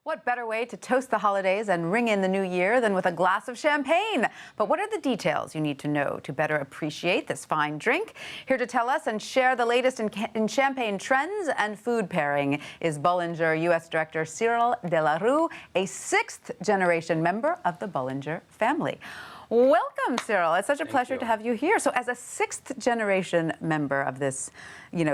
What better way to toast the holidays and ring in the new year than with a glass of champagne? But what are the details you need to know to better appreciate this fine drink? Here to tell us and share the latest in champagne trends and food pairing is Bollinger U.S. Director Cyril Delarue, a sixth-generation member of the Bollinger family. Welcome, Cyril. It's such a pleasure to have you here. So as a sixth-generation member of this,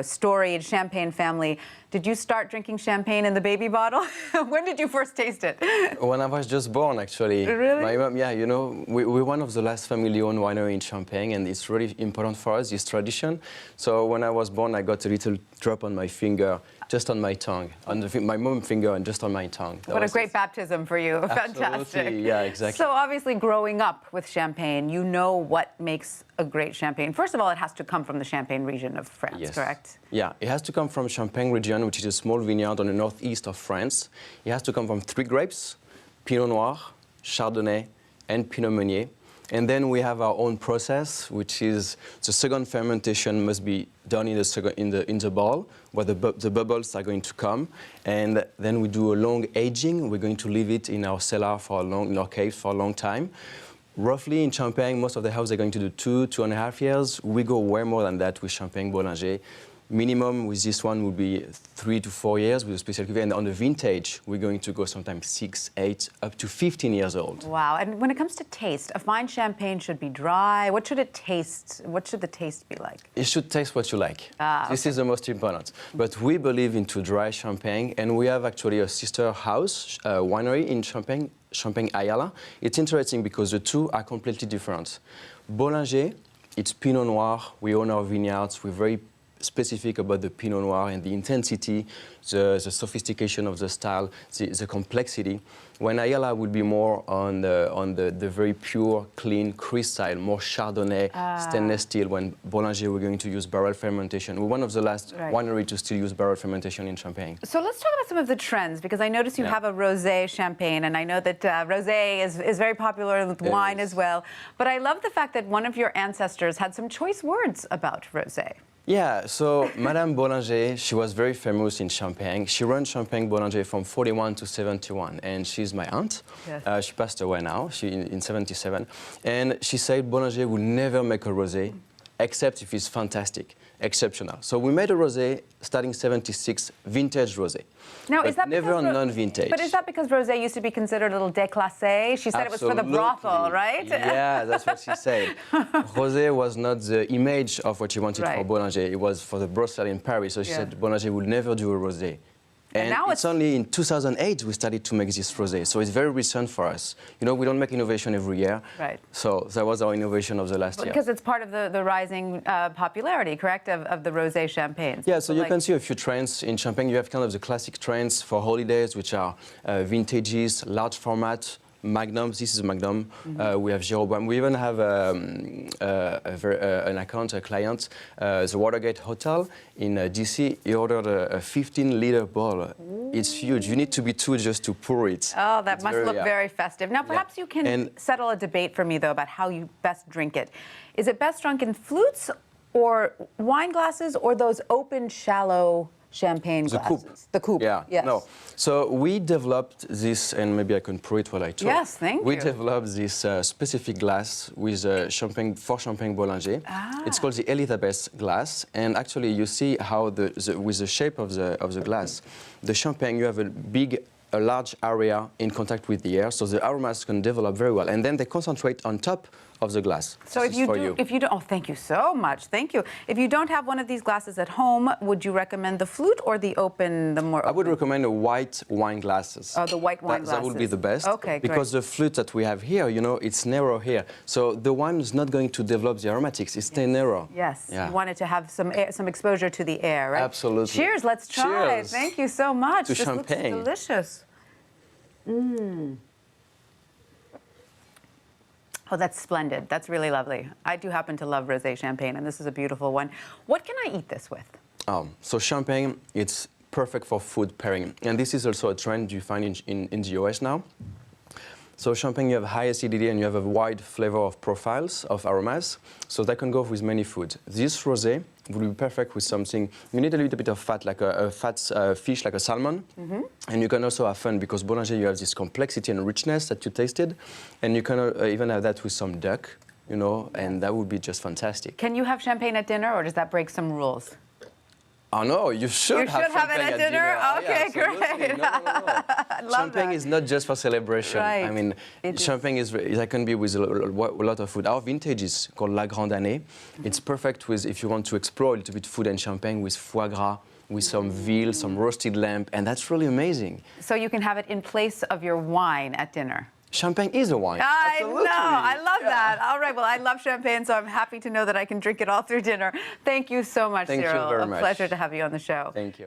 storied champagne family, did you start drinking champagne in the baby bottle? When did you first taste it? When I was just born, actually. Really? My mom, we're one of the last family-owned winery in Champagne, and it's really important for us, this tradition. So when I was born, I got a little drop on my finger, just on my tongue, on my mom's finger and just on my tongue. What a great baptism for you. Absolutely. Fantastic. Yeah, exactly. So obviously growing up with champagne, you know what makes a great champagne. First of all, it has to come from the Champagne region of France, yes. Correct? Yeah, it has to come from Champagne region, which is a small vineyard on the northeast of France. It has to come from 3 grapes, Pinot Noir, Chardonnay, and Pinot Meunier. And then we have our own process, which is the second fermentation must be done in the barrel, where the bubbles are going to come. And then we do a long aging. We're going to leave it in our cellar in our cave for a long time. Roughly in Champagne, most of the houses are going to do 2.5 years. We go way more than that with Champagne Bollinger. Minimum with this one would be 3 to 4 years with a special cuvée, and on the vintage, we're going to go sometimes 6, 8, up to 15 years old. Wow, and when it comes to taste, a fine champagne should be dry. What should it taste? What should the taste be like? It should taste what you like. This okay. is the most important. But we believe into dry champagne, and we have actually a sister house, winery in Champagne, Champagne Ayala. It's interesting because the two are completely different. Bollinger, it's Pinot Noir. We own our vineyards. We're very specific about the Pinot Noir and the intensity, the sophistication of the style, the complexity. When Ayala would be more on the very pure, clean, crisp style, more Chardonnay, stainless steel. When Bollinger, we're going to use barrel fermentation. We're one of the last winery to still use barrel fermentation in Champagne. So let's talk about some of the trends, because I notice you have a rosé champagne, and I know that rosé is very popular with wine as well. But I love the fact that one of your ancestors had some choice words about rosé. Yeah, so Madame Bollinger, she was very famous in Champagne. She ran Champagne Bollinger from 41 to 71, and she's my aunt. Yes. She passed away now, in 77. And she said Bollinger would never make a rosé, except if it's fantastic, exceptional. So we made a rosé starting 76, vintage rosé. Now, is that never non-vintage. But is that because rosé used to be considered a little déclassé? She said It was for the brothel, right? Yeah, that's what she said. Rosé was not the image of what she wanted for Bollinger. It was for the brothel in Paris. So she said Bollinger would never do a rosé. And now it's only in 2008 we started to make this rosé, so it's very recent for us. We don't make innovation every year. Right. So that was our innovation of the last year. Because it's part of the rising popularity, correct, of the rosé champagnes. Yeah, so you can see a few trends in Champagne. You have kind of the classic trends for holidays, which are vintages, large format, Magnums. This is Magnum. We have Jeroboam. We even have an client, the Watergate Hotel in DC. He ordered a 15-liter bottle. It's huge. You need to be 2 just to pour it. Oh, that must look very festive. Now, perhaps you can settle a debate for me, though, about how you best drink it. Is it best drunk in flutes or wine glasses, or those open, shallow champagne glasses? The coupe. Yeah. Yes. No. So we developed this, and maybe I can pour it while I talk. Yes, thank you. We developed this specific glass with Champagne Bollinger. It's called the Elizabeth glass, and actually you see how with the shape of the glass, the champagne, you have a large area in contact with the air, so the aromas can develop very well, and then they concentrate on top of the glass. So if you don't, oh, thank you so much, thank you. If you don't have one of these glasses at home, would you recommend the flute or the more open? I would recommend the white wine glasses. Oh, the white wine glasses. That would be the best. Okay, great. Because the flute that we have here, it's narrow here, so the wine is not going to develop the aromatics. It's stay narrow. Yes. Yeah. You want it to have some exposure to the air, right? Absolutely. Cheers. Let's try. Cheers. Thank you so much. To champagne. Looks delicious. Oh, that's splendid. That's really lovely. I do happen to love rosé champagne, and this is a beautiful one. What can I eat this with? So champagne, it's perfect for food pairing. And this is also a trend you find in the U.S. now. So champagne, you have high acidity and you have a wide flavor of profiles of aromas. So that can go with many foods. This rosé would be perfect with something. You need a little bit of fat, like a fat fish, like a salmon. And you can also have fun because Bollinger, you have this complexity and richness that you tasted. And you can even have that with some duck, you know, and that would be just fantastic. Can you have champagne at dinner, or does that break some rules? Oh no, you should have it at dinner. Okay, great. No. Champagne is not just for celebration. Right. I mean, champagne that can be with a lot of food. Our vintage is called La Grande Année. It's perfect with if you want to explore a little bit food and champagne with foie gras, with some veal, some roasted lamb, and that's really amazing. So you can have it in place of your wine at dinner. Champagne is a wine. I Absolutely. know. I love that. All right. Well, I love champagne, so I'm happy to know that I can drink it all through dinner. Thank you so much, Thank Cyril. you very much. A pleasure to have you on the show. Thank you.